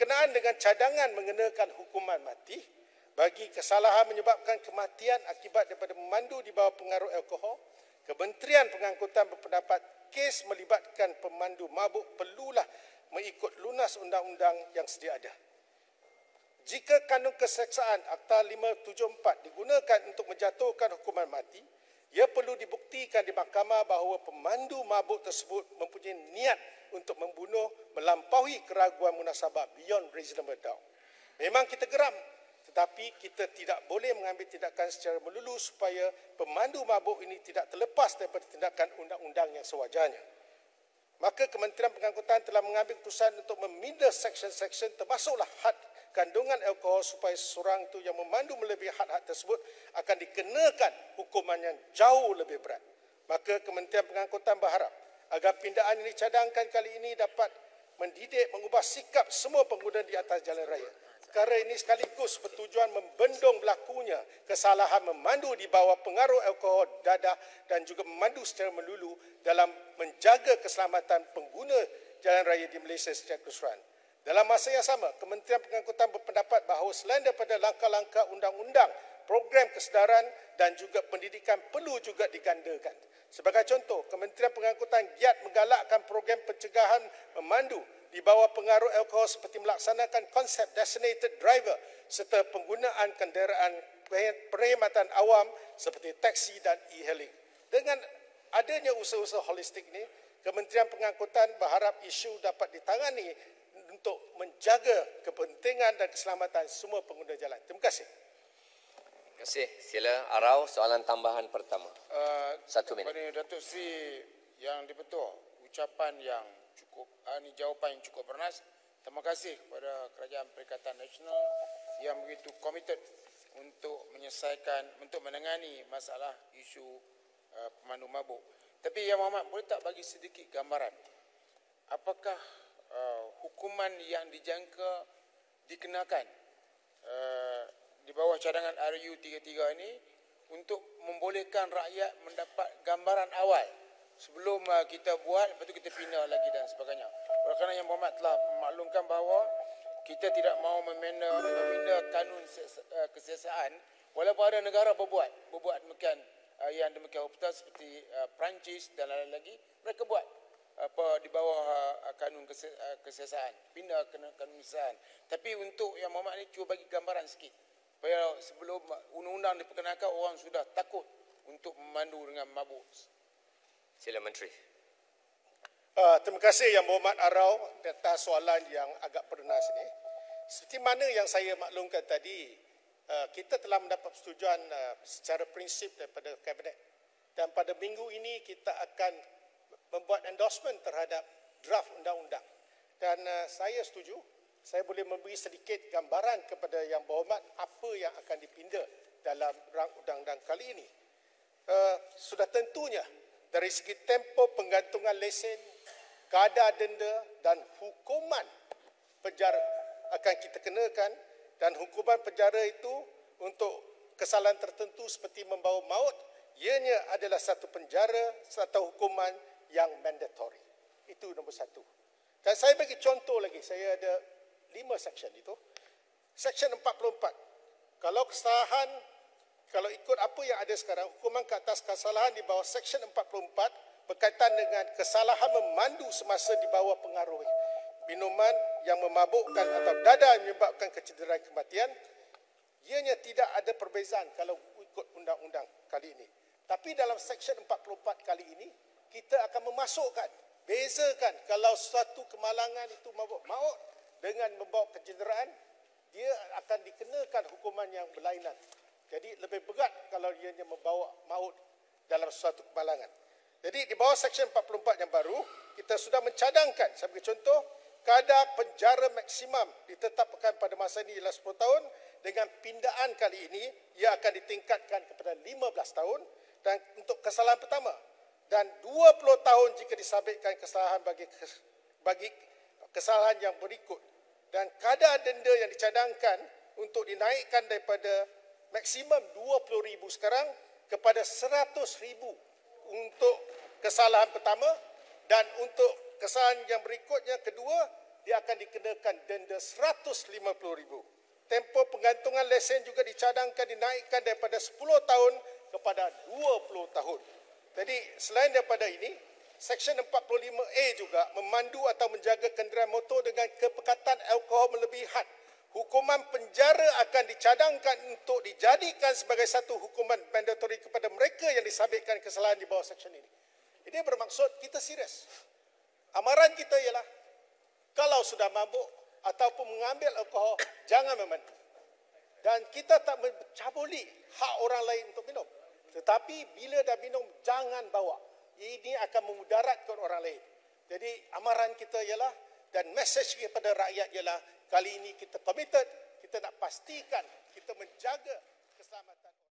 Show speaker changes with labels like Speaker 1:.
Speaker 1: berkenaan dengan cadangan mengenakan hukuman mati bagi kesalahan menyebabkan kematian akibat daripada memandu di bawah pengaruh alkohol, Kementerian Pengangkutan berpendapat kes melibatkan pemandu mabuk perlulah mengikut lunas undang-undang yang sedia ada. Jika kanun keseksaan Akta 574 digunakan untuk menjatuhkan hukuman mati, ia perlu dibuktikan di mahkamah bahawa pemandu mabuk tersebut mempunyai niat untuk membunuh melampaui keraguan munasabah beyond reasonable doubt. Memang kita geram, tetapi kita tidak boleh mengambil tindakan secara melulu supaya pemandu mabuk ini tidak terlepas daripada tindakan undang-undang yang sewajarnya. Maka Kementerian Pengangkutan telah mengambil keputusan untuk meminda seksyen-seksyen termasuklah had kandungan alkohol supaya seseorang itu yang memandu melebihi had-had tersebut akan dikenakan hukuman yang jauh lebih berat. Maka Kementerian Pengangkutan berharap agar pindaan yang dicadangkan kali ini dapat mendidik mengubah sikap semua pengguna di atas jalan raya. Perkara ini sekaligus bertujuan membendung berlakunya kesalahan memandu di bawah pengaruh alkohol dadah dan juga memandu secara melulu dalam menjaga keselamatan pengguna jalan raya di Malaysia secara keseluruhan. Dalam masa yang sama, Kementerian Pengangkutan berpendapat bahawa selain daripada langkah-langkah undang-undang, program kesedaran dan juga pendidikan perlu juga digandakan. Sebagai contoh, Kementerian Pengangkutan giat menggalakkan program pencegahan memandu di bawah pengaruh alkohol seperti melaksanakan konsep designated driver serta penggunaan kenderaan perkhidmatan awam seperti taksi dan e-hailing. Dengan adanya usaha-usaha holistik ini, Kementerian Pengangkutan berharap isu dapat ditangani untuk menjaga kepentingan dan keselamatan semua pengguna jalan. Terima kasih.
Speaker 2: Terima kasih. Sila Arau, soalan tambahan pertama. 1 minit.
Speaker 3: Kepada Datuk Seri yang di-Pertua, ucapan yang cukup, ini jawapan yang cukup bernas. Terima kasih kepada Kerajaan Perikatan Nasional yang begitu komited untuk menyelesaikan, untuk menangani masalah isu pemandu mabuk. Tapi Yang Berhormat, boleh tak bagi sedikit gambaran apakah hukuman yang dijangka dikenakan di bawah cadangan RU33 ini untuk membolehkan rakyat mendapat gambaran awal sebelum kita buat, lepas tu kita pindah lagi dan sebagainya. Oleh kerana Yang Berhormat telah memaklumkan bahawa kita tidak mahu meminda kanun kesiasaan, walaupun ada negara berbuat demikian yang demikian rupa seperti Perancis dan lain-lain lagi, mereka buat di bawah kanun kesiasaan, pindah ke kanun kesiasaan. Tapi untuk Yang Berhormat ni cuba bagi gambaran sikit, supaya sebelum undang-undang diperkenalkan orang sudah takut untuk memandu dengan mabuk.
Speaker 2: Sila Menteri.
Speaker 1: Terima kasih Yang Berhormat Arau atas soalan yang agak perdenas ini. Seperti mana yang saya maklumkan tadi, kita telah mendapat persetujuan secara prinsip daripada Kabinet. Dan pada minggu ini kita akan membuat endorsement terhadap draft undang-undang. Dan saya setuju, saya boleh memberi sedikit gambaran kepada Yang Berhormat apa yang akan dipinda dalam rang undang-undang kali ini. Sudah tentunya dari segi tempoh penggantungan lesen, kadar denda dan hukuman penjara akan kita kenakan, dan hukuman penjara itu untuk kesalahan tertentu seperti membawa maut, ianya adalah satu penjara, satu hukuman yang mandatory. Itu nombor satu. Dan saya bagi contoh lagi, saya ada 5 seksyen itu. Seksyen 44. Kalau kesalahan, kalau ikut apa yang ada sekarang, hukuman ke atas kesalahan di bawah seksyen 44 berkaitan dengan kesalahan memandu semasa di bawah pengaruh minuman yang memabukkan atau dadah yang menyebabkan kecederaan kematian, ianya tidak ada perbezaan kalau ikut undang-undang kali ini. Tapi dalam seksyen 44 kali ini, kita akan memasukkan, bezakan kalau suatu kemalangan itu mabuk maut dengan membawa kecederaan, dia akan dikenakan hukuman yang berlainan. Jadi lebih berat kalau ianya membawa maut dalam suatu kemalangan. Jadi di bawah seksyen 44 yang baru, kita sudah mencadangkan, sebagai contoh, kadar penjara maksimum ditetapkan pada masa ini ialah 10 tahun, dengan pindaan kali ini, ia akan ditingkatkan kepada 15 tahun, dan untuk kesalahan pertama, dan 20 tahun jika disabitkan kesalahan bagi kesalahan yang berikut. Dan kadar denda yang dicadangkan untuk dinaikkan daripada maksimum 20,000 sekarang kepada 100,000 untuk kesalahan pertama, dan untuk kesalahan yang berikutnya kedua dia akan dikenakan denda RM150,000. Tempoh penggantungan lesen juga dicadangkan dinaikkan daripada 10 tahun kepada 20 tahun. Jadi selain daripada ini, Seksyen 45A juga memandu atau menjaga kenderaan motor dengan kepekatan alkohol melebihi had. Hukuman penjara akan dicadangkan untuk dijadikan sebagai satu hukuman mandatori kepada mereka yang disabitkan kesalahan di bawah seksyen ini. Ini bermaksud kita serius. Amaran kita ialah kalau sudah mabuk ataupun mengambil alkohol, jangan memandu. Dan kita tak mencabuli hak orang lain untuk minum. Tetapi bila dah minum, jangan bawa. Ini akan memudaratkan orang lain. Jadi amaran kita ialah dan mesej kepada rakyat ialah kali ini kita committed, kita nak pastikan kita menjaga keselamatan.